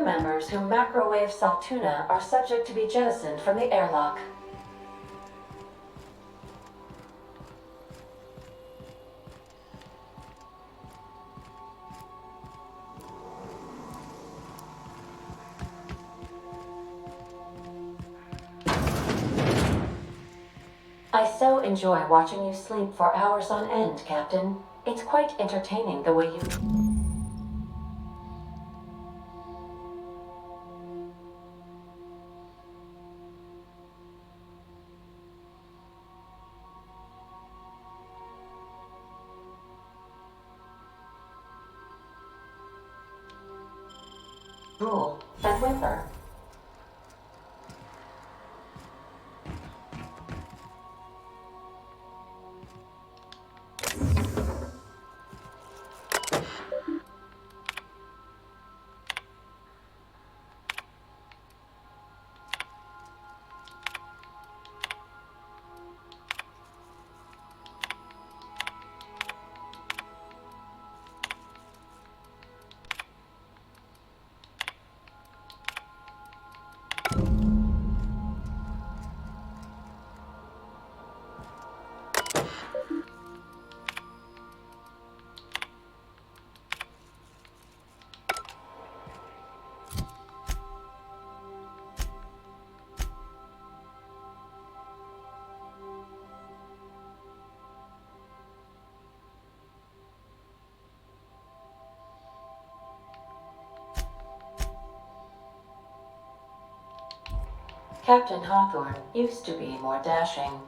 crew members who macrowave salt tuna are subject to be jettisoned from the airlock. I so enjoy watching you sleep for hours on end, Captain. It's quite entertaining the way you... drool and whimper. Captain Hawthorne used to be more dashing.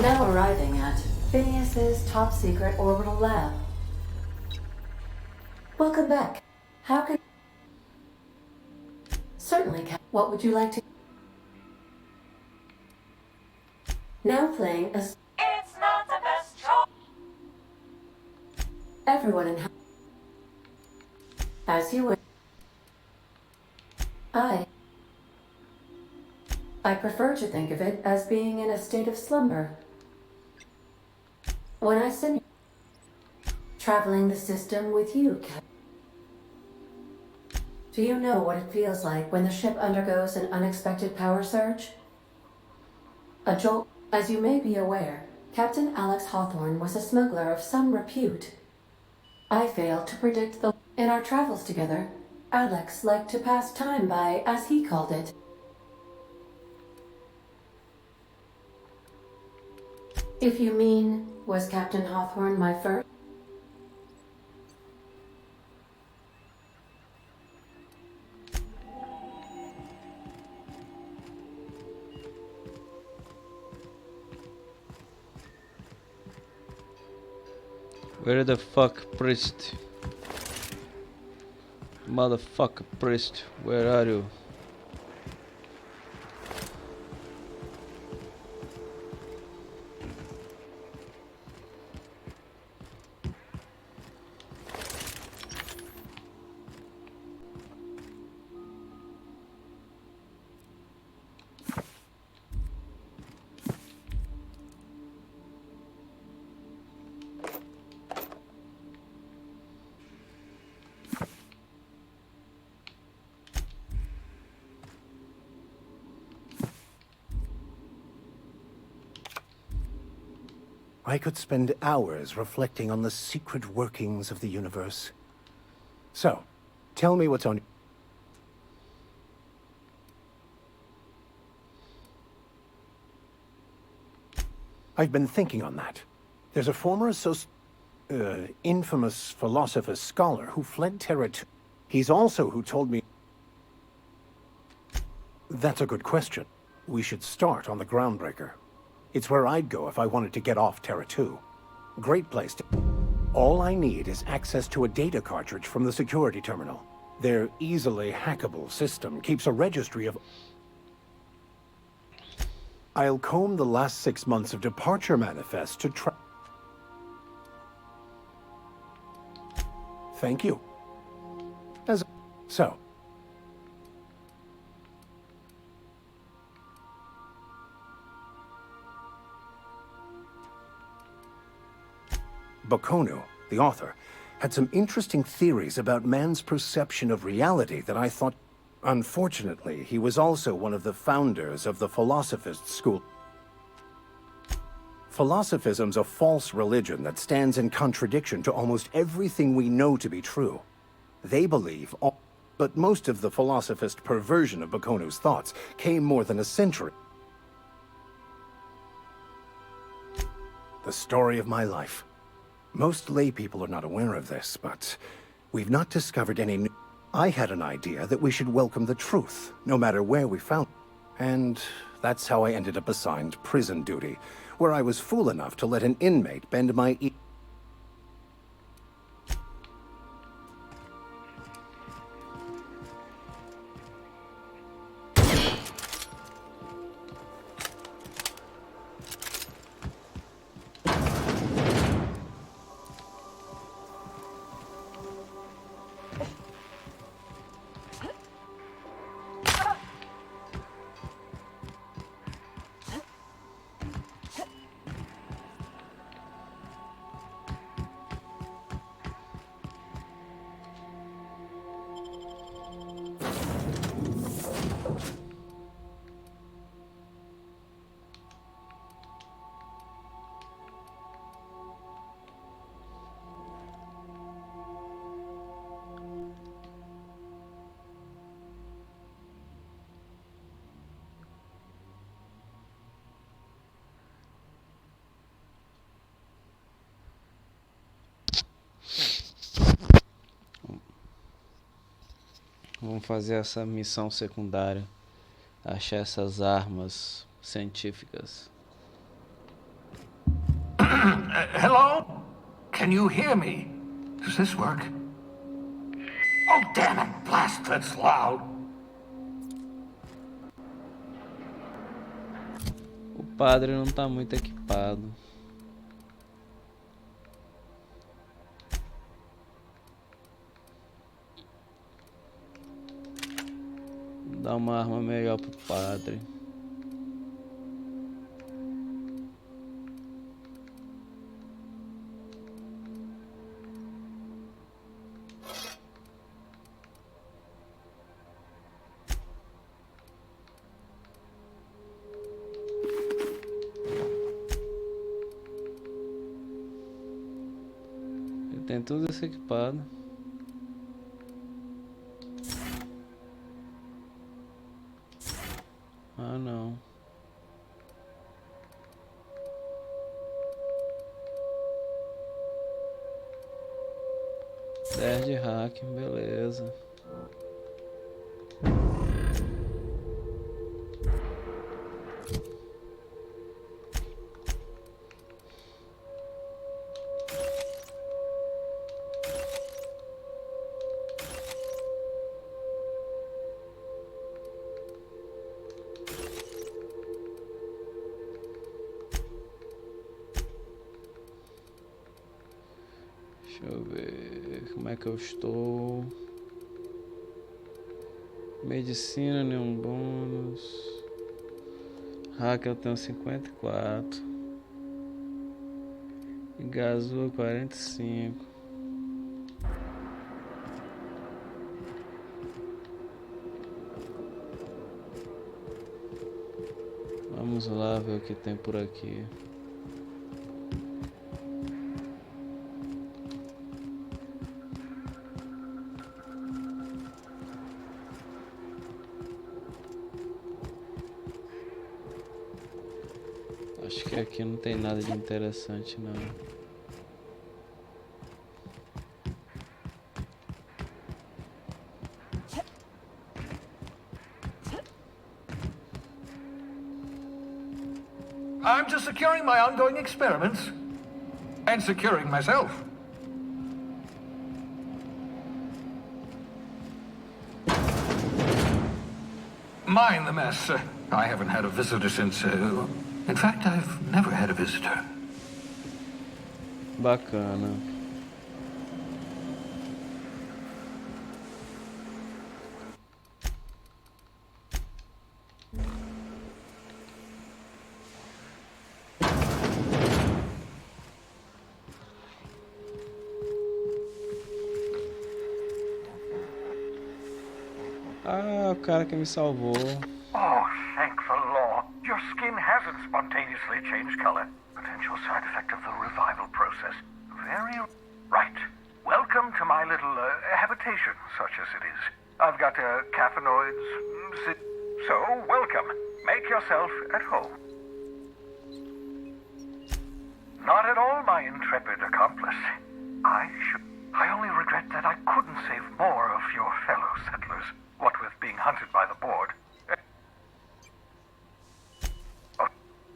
Now arriving at Phineas's top-secret orbital lab. Welcome back. How can... Certainly, what would you like to... Now playing as... It's not the best choice. Everyone in... As you would... I prefer to think of it as being in a state of slumber. When I send traveling the system with you, Captain. Do you know what it feels like when the ship undergoes an unexpected power surge? A jolt. As you may be aware, Captain Alex Hawthorne was a smuggler of some repute. I failed to predict the... In our travels together, Alex liked to pass time by, as he called it. If you mean, was Captain Hawthorne my first? Where the fuck, priest? Motherfucker, priest, where are you? I could spend hours reflecting on the secret workings of the universe. So, tell me what's on... I've been thinking on that. There's a former infamous philosopher scholar who fled Terra 2. He's also who told me... That's a good question. We should start on the Groundbreaker. It's where I'd go if I wanted to get off Terra 2. Great place to... All I need is access to a data cartridge from the security terminal. Their easily hackable system keeps a registry of... I'll comb the last 6 months of departure manifest to try... Thank you. So... Bakonu, the author, had some interesting theories about man's perception of reality that I thought... Unfortunately, he was also one of the founders of the Philosophist school. Philosophism's a false religion that stands in contradiction to almost everything we know to be true. They believe all... But most of the Philosophist perversion of Bakonu's thoughts came more than a century. The story of my life. Most lay people are not aware of this, but we've not discovered any new... I had an idea that we should welcome the truth, no matter where we found it. And that's how I ended up assigned prison duty, where I was fool enough to let an inmate bend my ear. Vamos fazer essa missão secundária. Achar essas armas científicas. Hello? Can you hear me? Does this work? Oh, damn it! Blast, that's loud! O padre não tá muito equipado. Dá uma arma melhor pro padre. Ele tem tudo isso equipado. Ah, não. Dez de hack, beleza. Deixa eu ver como é que eu estou. Medicina, nenhum bônus. Hack eu tenho 54. E Gazua 45. Vamos lá ver o que tem por aqui. que aqui não tem nada de interessante, não. I'm just securing my ongoing experiments. And securing myself. Mind the mess. I haven't had a visitor since... in fact, I've never had a visitor. Bacana. Ah, o cara que me salvou. Oh, thank the law. Your skin hasn't spontaneously changed color. Potential side effect of the revival process. Very right. Welcome to my little habitation, such as it is. I've got caffeinoids, so welcome. Make yourself at home. Not at all, my intrepid accomplice. I only regret that I couldn't save more of your fellow settlers, what with being hunted by the board.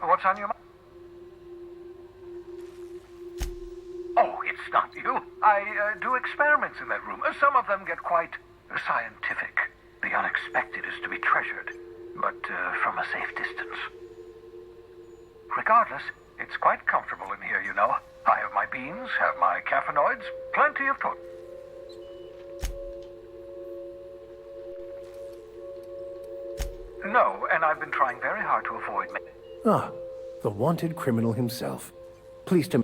What's on your mind? Oh, it's not you. I do experiments in that room. Some of them get quite scientific. The unexpected is to be treasured, but from a safe distance. Regardless, it's quite comfortable in here, you know. I have my beans, have my caffeinoids, plenty of toilet. No, and I've been trying very hard to avoid me. Ah, the wanted criminal himself. Pleased to...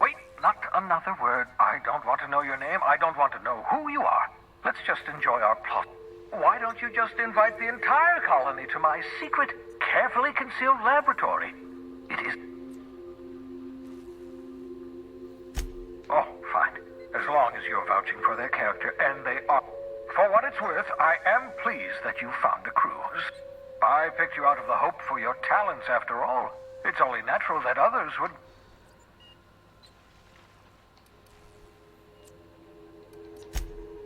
Wait, not another word. I don't want to know your name. I don't want to know who you are. Let's just enjoy our plot. Why don't you just invite the entire colony to my secret, carefully concealed laboratory? It is... Oh, fine. As long as you're vouching for their character, and they are. For what it's worth, I am pleased that you found a cruise. I picked you out of the hope for your talents, after all. It's only natural that others would...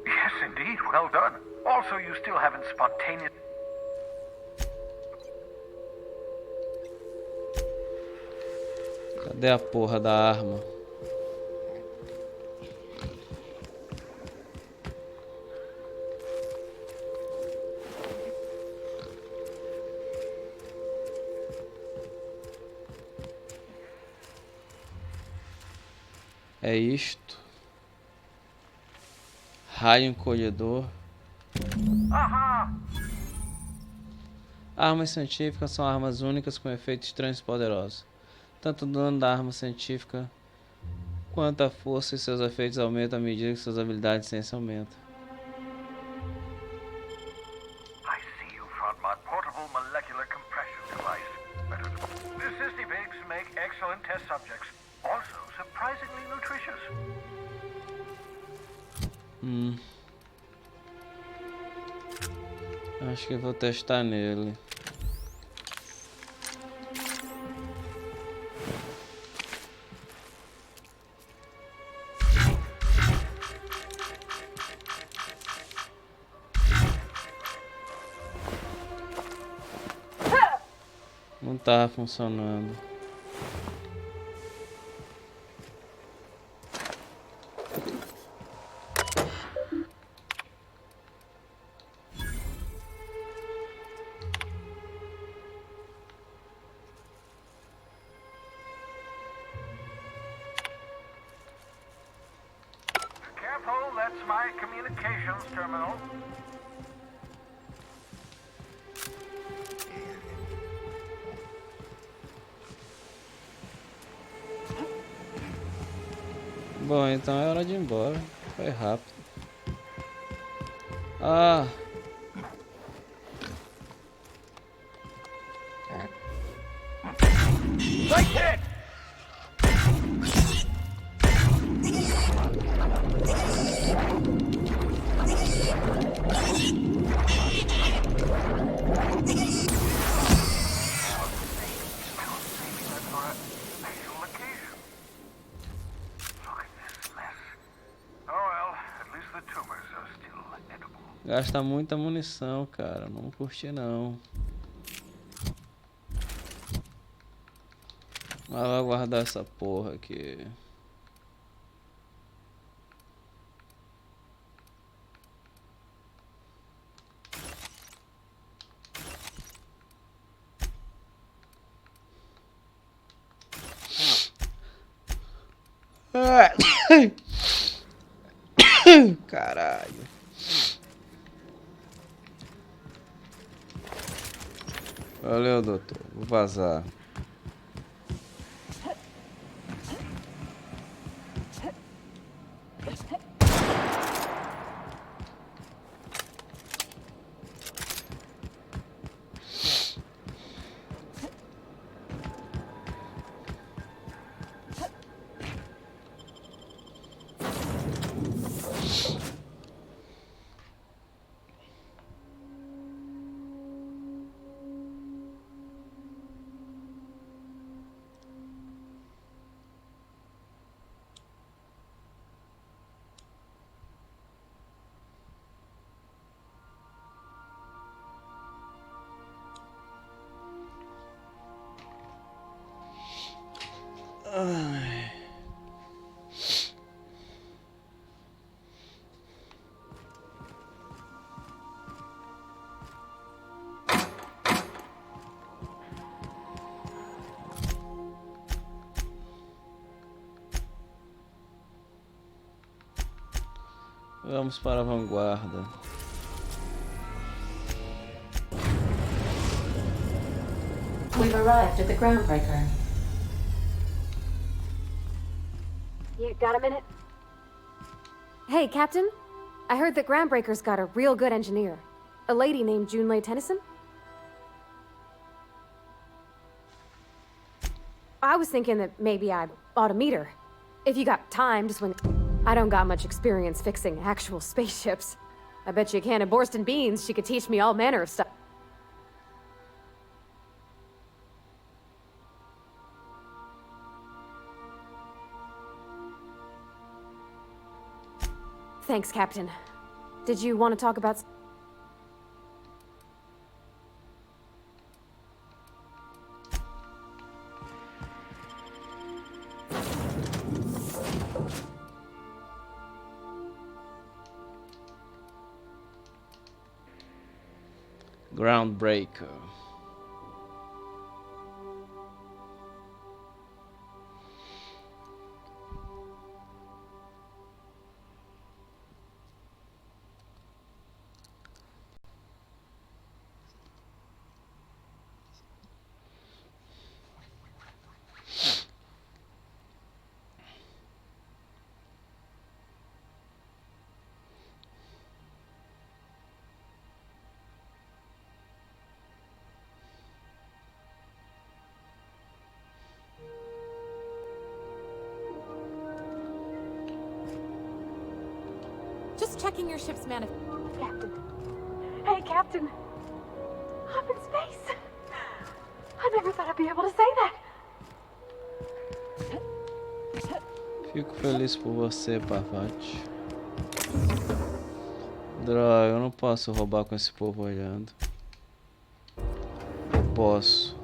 Yes, indeed. Well done. Also, you still haven't spontaneous... Cadê a porra da arma? É isto. Raio encolhedor. Armas científicas são armas únicas com efeitos estranhos e poderosos. Tanto o dano da arma científica quanto a força e seus efeitos aumentam à medida que suas habilidades de ciência aumentam. I see you found my portable molecular compression device. The cysty pigs make excellent test subjects. Also surprisingly nutritious. Acho que vou testar nele. Não tá funcionando. Careful, that's my communications terminal. Bom, então é hora de ir embora. Foi rápido. Ah! Like it! Gasta muita munição, cara. Não curti não. Mas vai guardar essa porra aqui. Caralho. Valeu, doutor. Vou vazar. Ai. Vamos para a vanguarda. We've arrived at the groundbreaker. You got a minute? Hey, Captain. I heard that Groundbreaker's got a real good engineer. A lady named Junlei Tennyson? I was thinking that maybe I ought to meet her. If you got time to swing... I don't got much experience fixing actual spaceships. I bet you a can of Borston beans she could teach me all manner of stuff. Thanks, Captain. Did you want to talk about... Groundbreaker. Just checking your ship's Captain. Hey, Captain. I'm in space. I never thought I'd be able to say that. Fico feliz por você, Parvati. Droga, eu não posso roubar com esse povo olhando. Eu posso.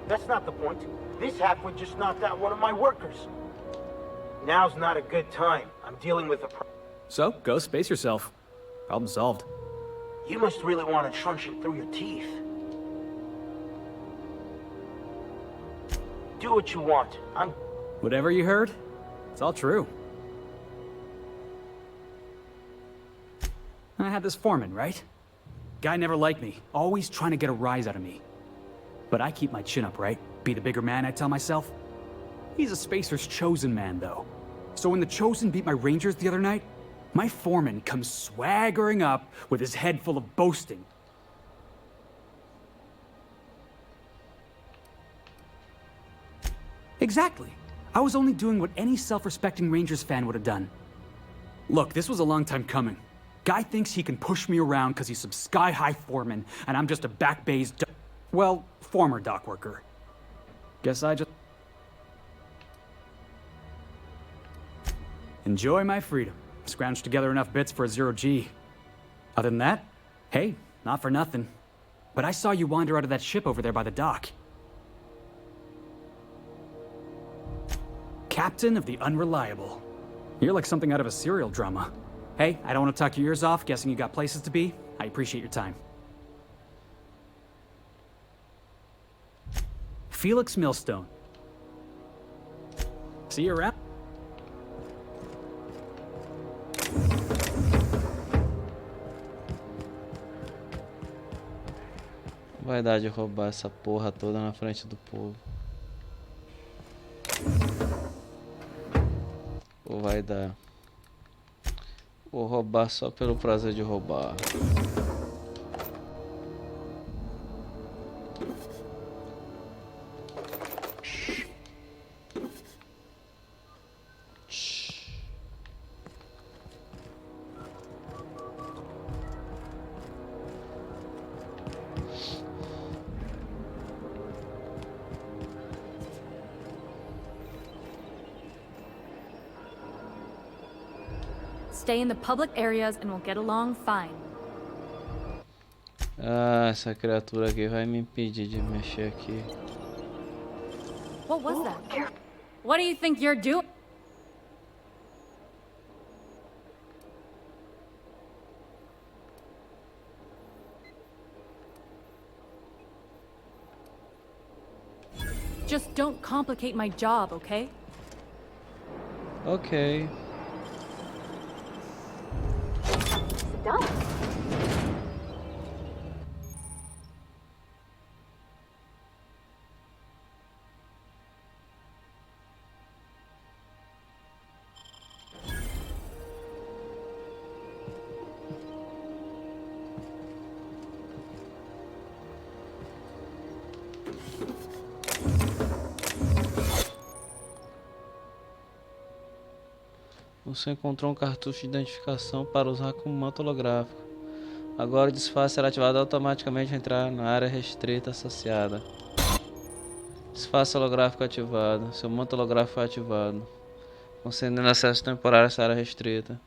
That's not the point. This halfwit just knocked out one of my workers. Now's not a good time. I'm dealing with a So, go space yourself. Problem solved. You must really want to truncheon through your teeth. Do what you want. Whatever you heard, it's all true. I had this foreman, right? Guy never liked me, always trying to get a rise out of me. But I keep my chin up, right? Be the bigger man, I tell myself. He's a Spacer's chosen man, though. So when the Chosen beat my Rangers the other night, my foreman comes swaggering up with his head full of boasting. Exactly. I was only doing what any self-respecting Rangers fan would have done. Look, this was a long time coming. Guy thinks he can push me around because he's some sky-high foreman, and I'm just a back-bay's well, former dock worker. Guess I just... enjoy my freedom. Scrounged together enough bits for a 0G. Other than that, hey, not for nothing. But I saw you wander out of that ship over there by the dock. Captain of the Unreliable. You're like something out of a serial drama. Hey, I don't want to talk your ears off, guessing you got places to be. I appreciate your time. Felix Millstone. See you around. Vai dar de roubar essa porra toda na frente do povo. Ou vai dar. Vou roubar só pelo prazer de roubar. Stay in the public areas and we'll get along fine. Ah, essa criatura aqui vai me impedir de mexer aqui. What was that? What do you think you're doing? Just don't complicate my job, okay? Ok. Done. Você encontrou um cartucho de identificação para usar como manto holográfico. Agora o disfarce será ativado automaticamente ao entrar na área restrita associada. Disfarce holográfico ativado. Seu manto holográfico foi ativado, concedendo acesso temporário a essa área restrita.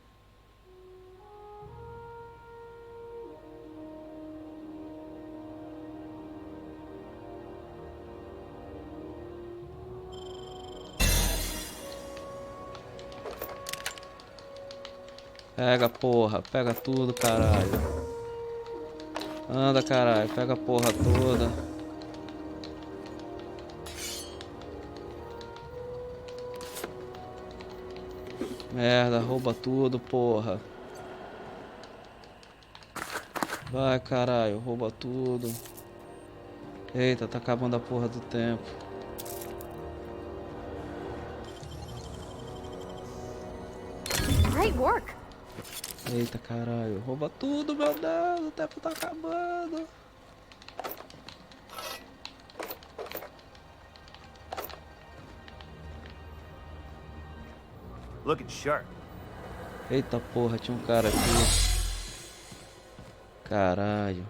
Pega, porra, pega tudo, caralho. Anda, caralho, pega a porra toda. Merda, rouba tudo, porra. Vai, caralho, rouba tudo. Eita, tá acabando a porra do tempo. Great work. Eita, caralho, rouba tudo, meu Deus, o tempo tá acabando. Looking sharp. Eita porra, tinha um cara aqui. Caralho.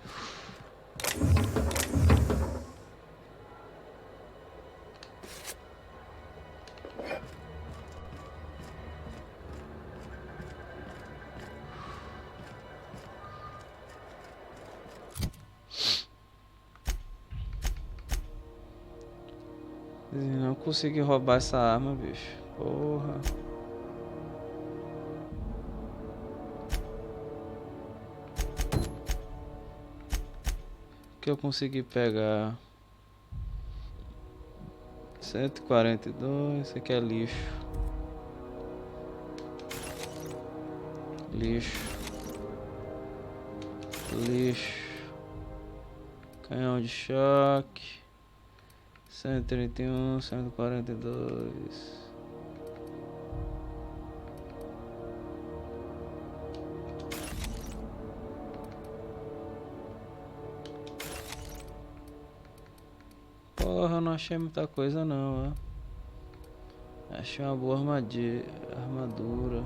Não consegui roubar essa arma, bicho. Porra. Que eu consegui pegar 142. Isso aqui é lixo. Lixo. Lixo. Canhão de choque. 131, 142. Porra, não achei muita coisa não, ó. Achei uma boa armadura.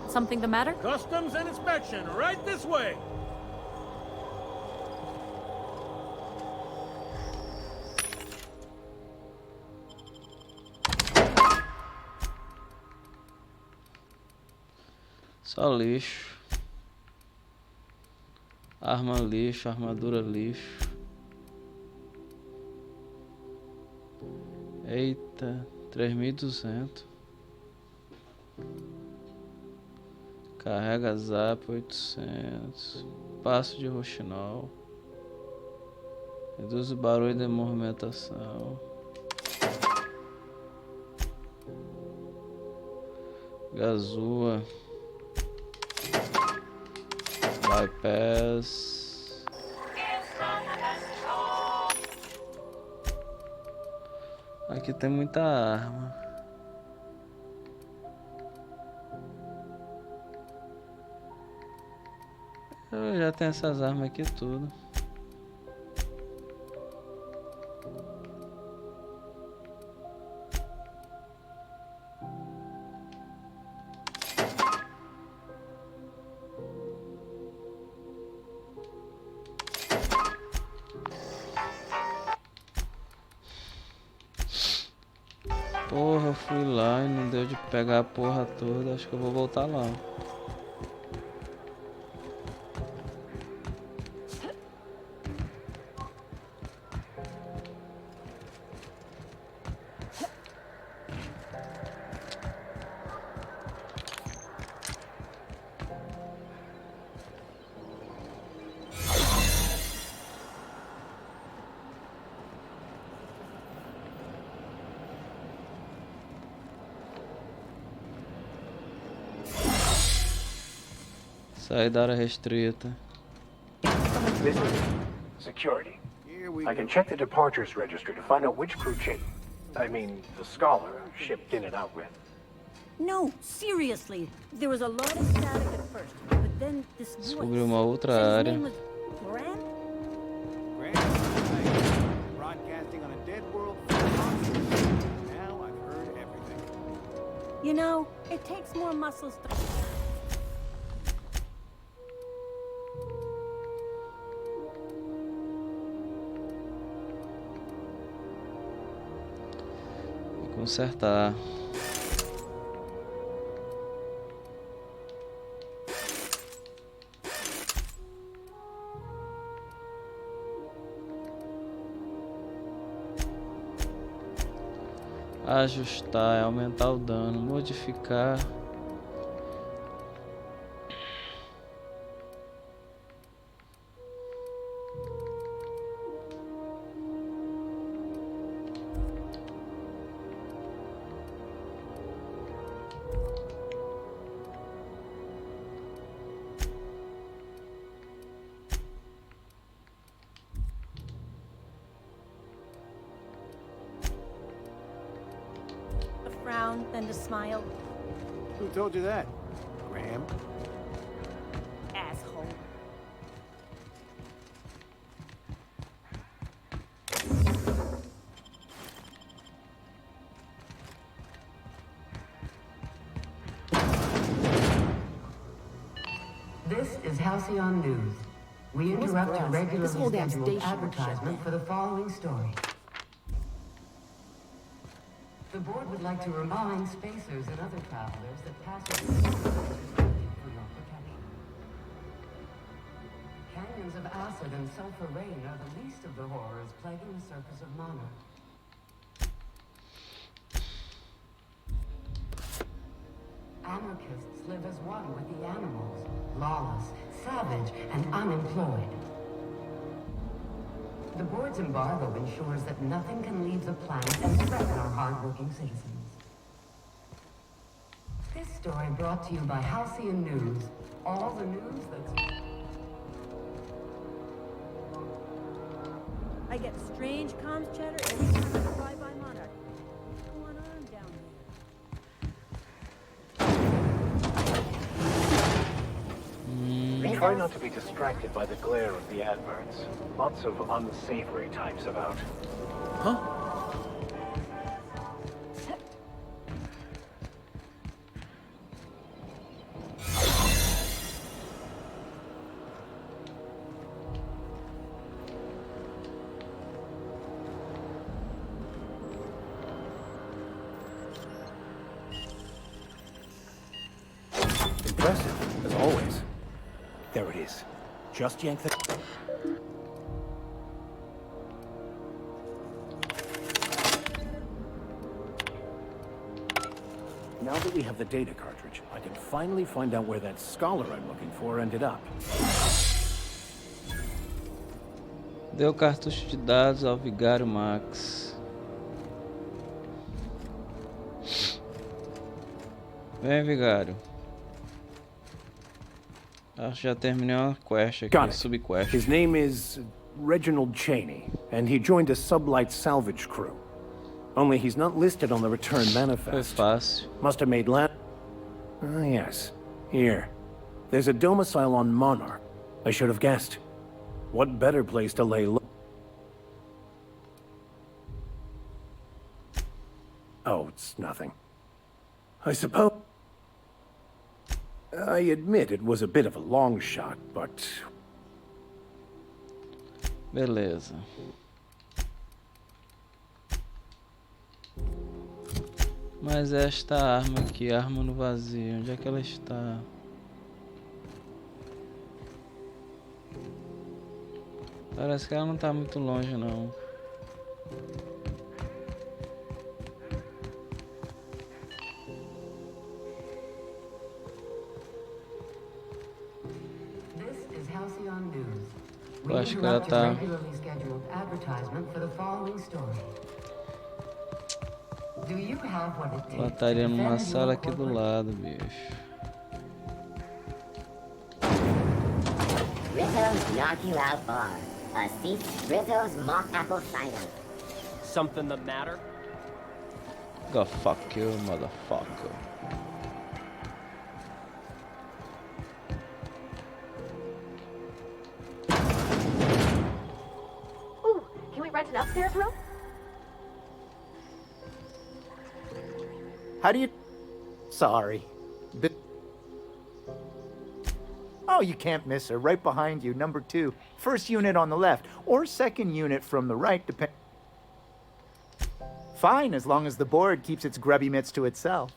Something the matter? Customs and inspection, right this way. Só lixo. Arma lixo, armadura lixo. Eita, 3.200. Carrega zap 800. Passo de roxinol. Reduz o barulho da movimentação. Gazua. Bypass. Aqui tem muita arma. Eu já tenho essas armas aqui tudo. Porra, eu fui lá e não deu de pegar a porra toda. Acho que eu vou voltar lá. Sair da área restrita. This is security. I can check the departures registry to find out which crew I mean, the Scholar shipped in and out with. No, seriously. There was a lot of static at first, but then this Descobri uma outra área. Grant? Broadcasting on a dead world. Now I've heard everything. You know, it takes more muscles to... Consertar. Ajustar é aumentar o dano, modificar. Frown, then to smile. Who told you that? Graham? Asshole. This is Halcyon News. We interrupt your regularly scheduled advertisement for the following story. The board would like to remind spacers and other travelers that passengers for your protection. Canyons of acid and sulfur rain are the least of the horrors plaguing the surface of Mana. Anarchists live as one with the animals, lawless, savage, and unemployed. The board's embargo ensures that nothing can leave the planet and threaten our hard-working citizens. This story brought to you by Halcyon News. All the news that's... I get strange comms chatter every time I fly by Monarch. What's going on down there? Try not to be distracted by the glare of the adverts. Lots of unsavory types about. Huh? Impressive, as always. There it is. Just yank the... Now that we have the data cartridge, I can finally find out where that scholar I'm looking for ended up. Deu cartucho de dados ao Vigário Max. Vem, Vigário. Acho que já terminei uma quest aqui, Got it. subquest. His name is Reginald Cheney, and he joined a sublight salvage crew. Only he's not listed on the return Foi manifest. fácil. Must have made land. Ah, yes. Here. There's a domicile on Monarch. I should have guessed. What better place to lay low? Oh, it's nothing. I suppose... I admit it was a bit of a long shot, but... Beleza. Mas esta arma aqui, arma no vazio, onde é que ela está? Parece que ela não está muito longe não. This is Halcyon News. We Eu acho que ela interrupt tá. a regularly scheduled advertisement for the following story. Do you have what it takes Ela to estaria numa defend sala your aqui do corporate- lado, bicho. Rizzo's Knock You Out Bar. A seat Rizzo's Mock Apple Cider. Something the matter? Go fuck you, motherfucker. Ooh, can we rent an upstairs room? How do you... Sorry. Oh, you can't miss her. Right behind you, number 2. First unit on the left, or second unit from the right, depend... Fine, as long as the board keeps its grubby mitts to itself.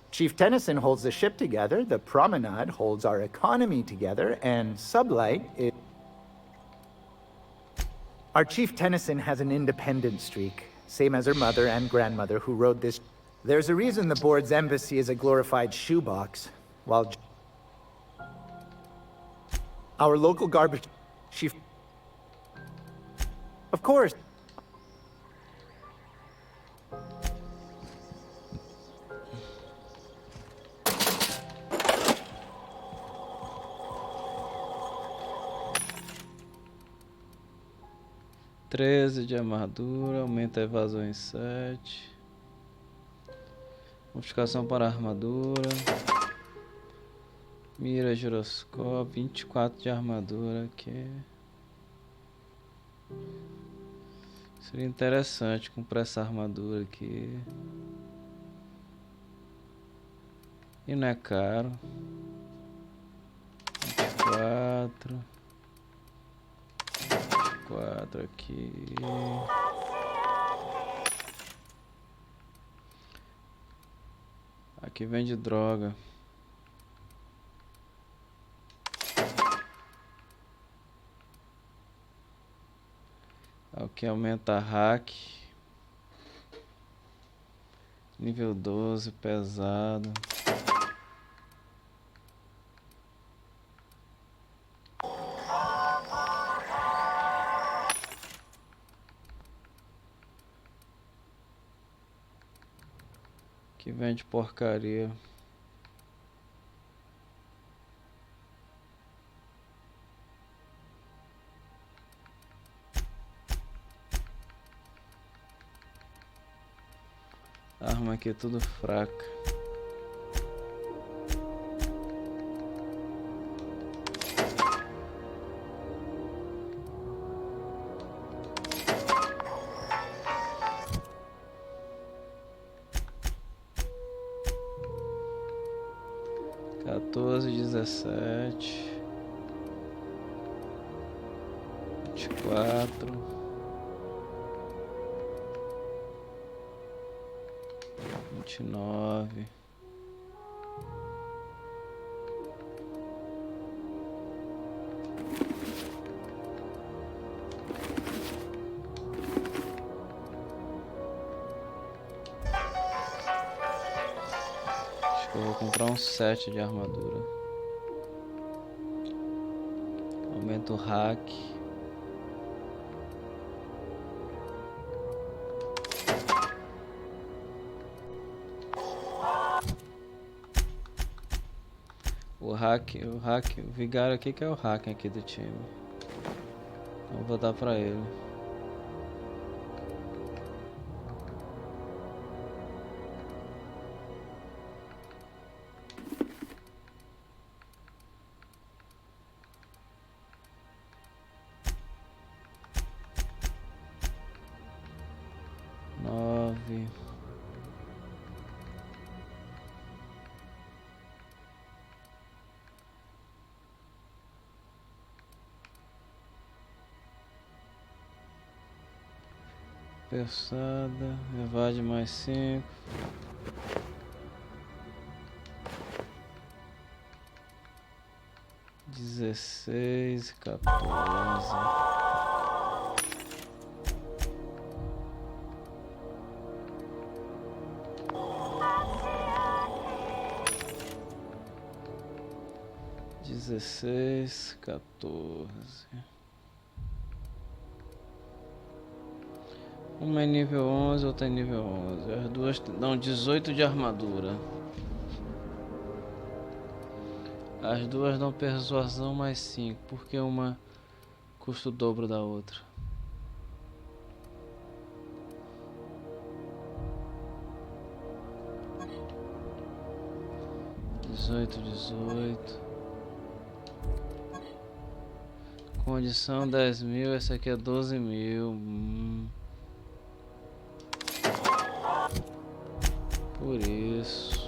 Chief Tennyson holds the ship together, the Promenade holds our economy together, and Sublight is... Our Chief Tennyson has an independent streak, same as her mother and grandmother who rode this... There's a reason the board's embassy is a glorified shoebox, while... Our local garbage... Chief... Of course. (13 de armadura, aumenta a evasão em 7. Modificação para a armadura. Mira giroscópio, 24 de armadura aqui. Seria interessante comprar essa armadura aqui. E não é caro. 24. 4 aqui. Aqui vende droga. Aqui aumenta hack. Nível 12, pesado. Que vende porcaria. Arma aqui é tudo fraca. 14, 17, 24, 29, 7 de armadura. Aumenta o hack. O vigário aqui que é o hack aqui do time. Então vou dar pra ele. Pesada, evade mais 5. Dezesseis, 14. Dezesseis, 14. Uma é nível 11, outra é nível 11. As duas dão 18 de armadura. As duas dão persuasão mais 5, porque uma custa o dobro da outra. Dezoito. Condição 10.000, essa aqui é 12.000. Por isso.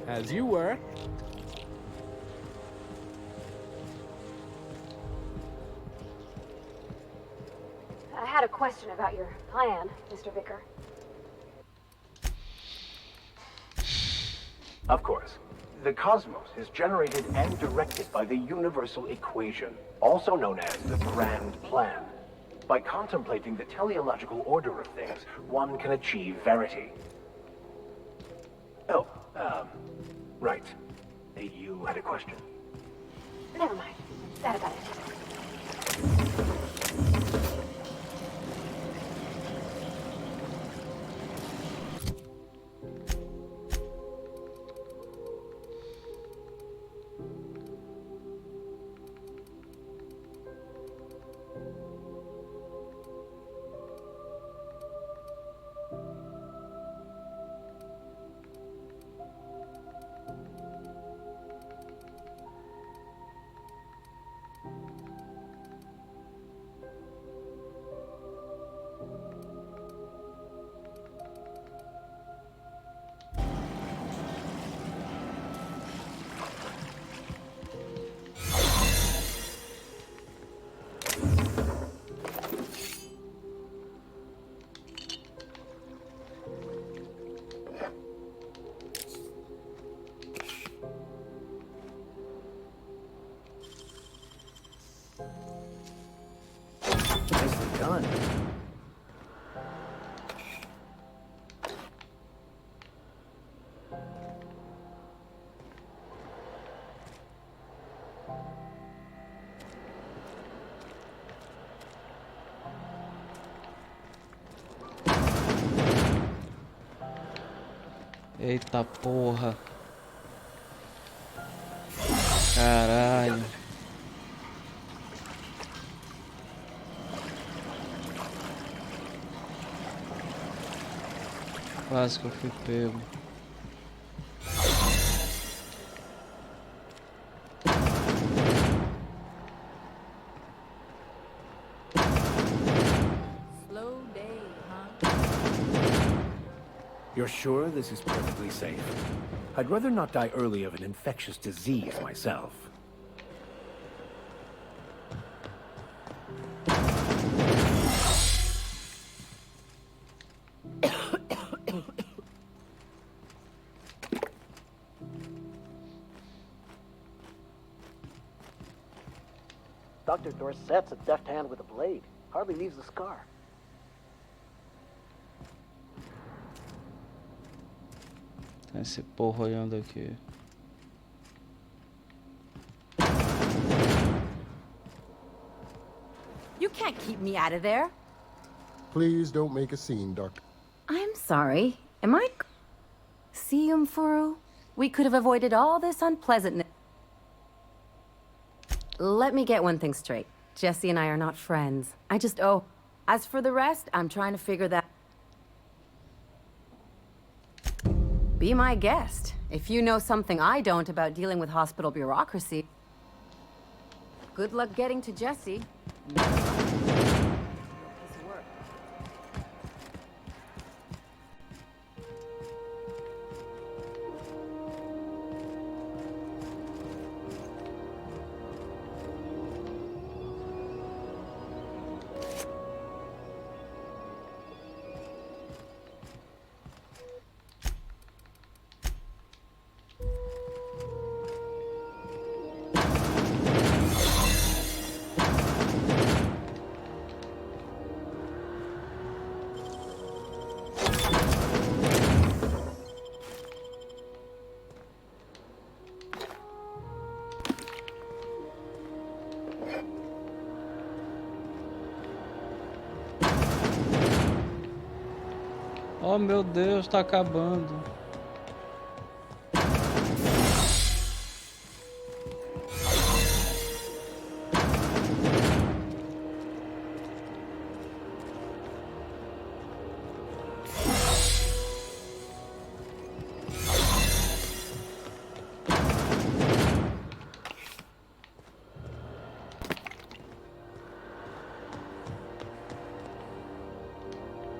As you were. I had a question about your plan, Mr. Vicar. Of course. The cosmos is generated and directed by the universal equation, also known as the Grand Plan. By contemplating the teleological order of things, one can achieve verity. Oh, right. You had a question. Never mind. That about it. Nicely done. Eita porra. Caralho. Quase que eu fui pego. Slow day, huh? You're sure this is perfectly safe? I'd rather not die early of an infectious disease myself. Dr. Dorset's a deft hand with a blade. Hardly leaves a scar. Tem esse porra olhando aqui. You can't keep me out of there. Please don't make a scene, Doctor. I'm sorry. Am I... See, Furu? We could have avoided all this unpleasantness. Let me get one thing straight. Jesse and I are not friends. I just owe... As for the rest, I'm trying to figure that... Be my guest. If you know something I don't about dealing with hospital bureaucracy... Good luck getting to Jesse. Oh meu Deus, tá acabando.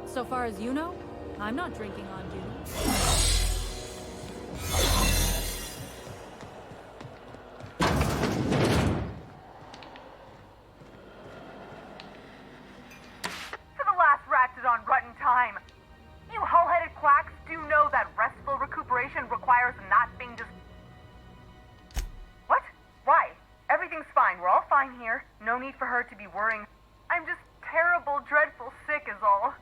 So far as you know, I'm not drinking on duty. To the last ratchet on Rutton time. You hull-headed quacks do know that restful recuperation requires not being just... What? Why? Everything's fine. We're all fine here. No need for her to be worrying. I'm just terrible, dreadful sick is all.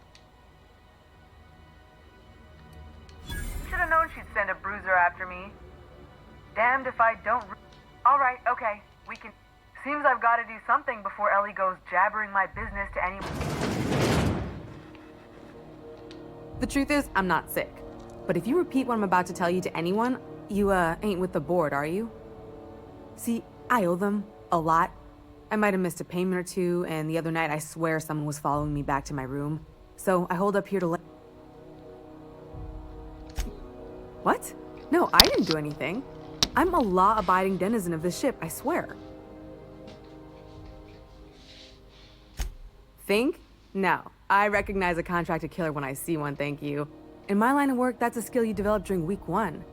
Should have known she'd send a bruiser after me. Damned if I don't... Alright, okay. We can... Seems I've got to do something before Ellie goes jabbering my business to anyone. The truth is, I'm not sick. But if you repeat what I'm about to tell you to anyone, you, ain't with the board, are you? See, I owe them a lot. I might have missed a payment or two, and the other night I swear someone was following me back to my room. So I hold up here to let... What? No, I didn't do anything. I'm a law-abiding denizen of this ship, I swear. Think? No. I recognize a contracted killer when I see one, thank you. In my line of work, that's a skill you develop during week 1.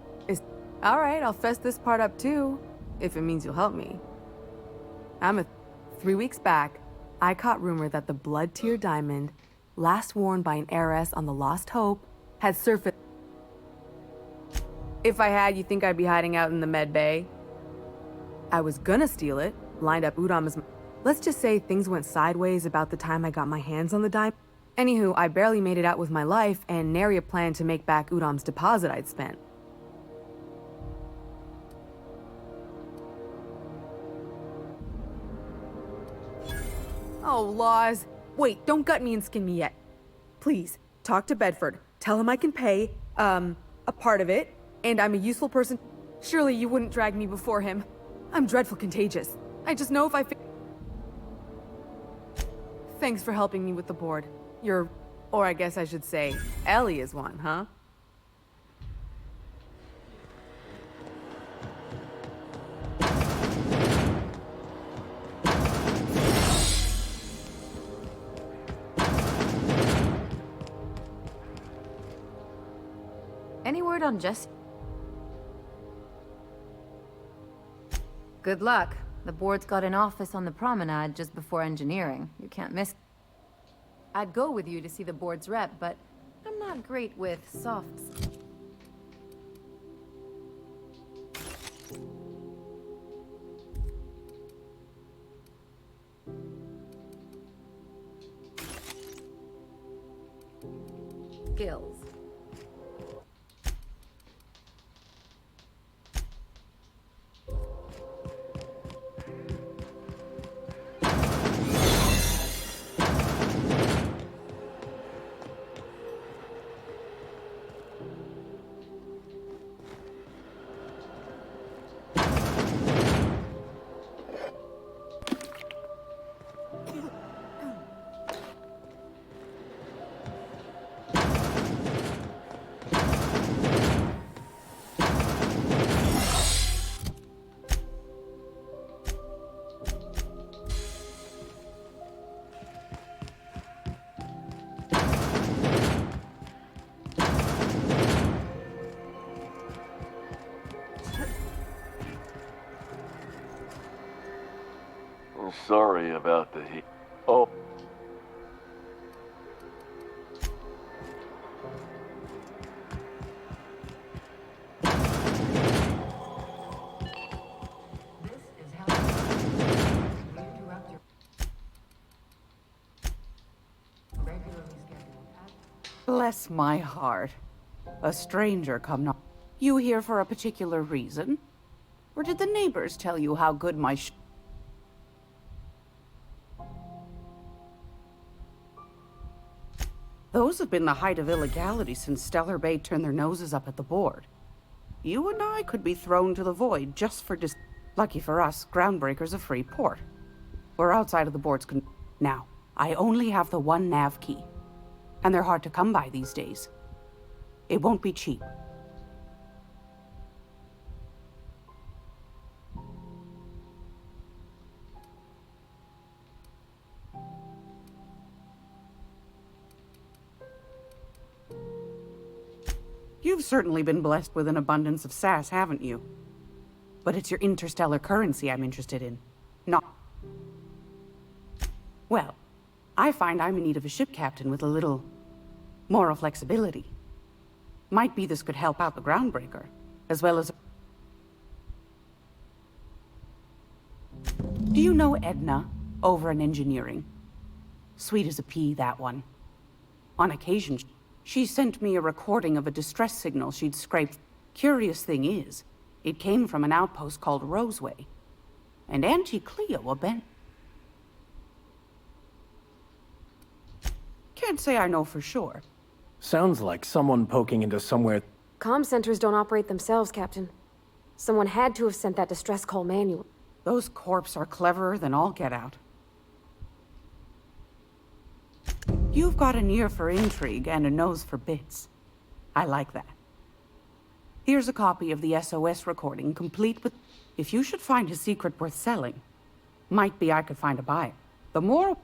Alright, I'll fess this part up too, if it means you'll help me. 3 weeks back, I caught rumor that the Blood Tier Diamond, last worn by an heiress on the Lost Hope, had surfaced. If I had, you think I'd be hiding out in the med bay? I was gonna steal it, lined up Udom as... Let's just say things went sideways about the time I got my hands on the diamond. Anywho, I barely made it out with my life, and nary a plan to make back Udom's deposit I'd spent. Oh, laws. Wait, don't gut me and skin me yet. Please, talk to Bedford. Tell him I can pay, a part of it, and I'm a useful person. Surely you wouldn't drag me before him. I'm dreadful contagious. I just know if I Thanks for helping me with the board. Or I guess I should say, Ellie is one, huh? Any word on Jesse? Good luck. The board's got an office on the promenade just before engineering. You can't miss. I'd go with you to see the board's rep, but I'm not great with softs. Skills. Sorry about the heat. Oh. Bless my heart. A stranger come not. You here for a particular reason? Or did the neighbors tell you how good my Those have been the height of illegality since Stellar Bay turned their noses up at the board. You and I could be thrown to the void just for Lucky for us, Groundbreaker's a free port. We're outside of the board's Now, I only have the one nav key. And they're hard to come by these days. It won't be cheap. You've certainly been blessed with an abundance of sass, haven't you? But it's your interstellar currency I'm interested in, not... Well, I find I'm in need of a ship captain with a little moral flexibility. Might be this could help out the Groundbreaker, as well as... Do you know Edna, over in engineering? Sweet as a pea, that one. On occasion, she sent me a recording of a distress signal she'd scraped. Curious thing is, it came from an outpost called Roseway. And Auntie Cleo Can't say I know for sure. Sounds like someone poking into somewhere. Comm centers don't operate themselves, Captain. Someone had to have sent that distress call manual. Those corps are cleverer than all get out. You've got an ear for intrigue and a nose for bits. I like that. Here's a copy of the SOS recording, complete with... If you should find a secret worth selling, might be I could find a buyer. The more...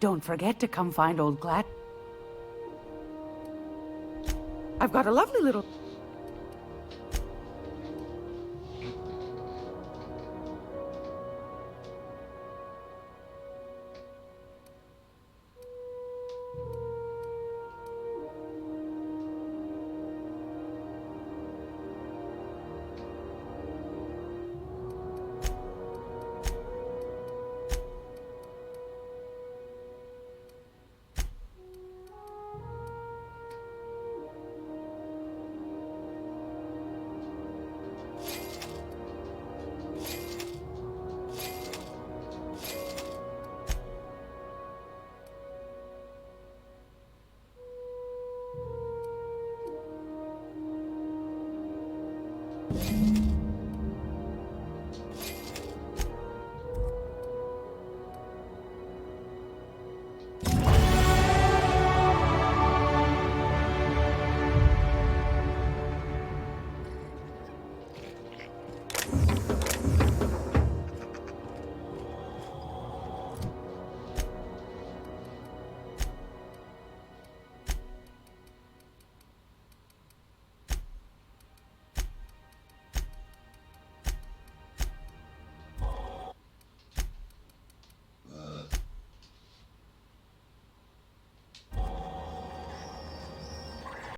Don't forget to come find old Glad. I've got a lovely little...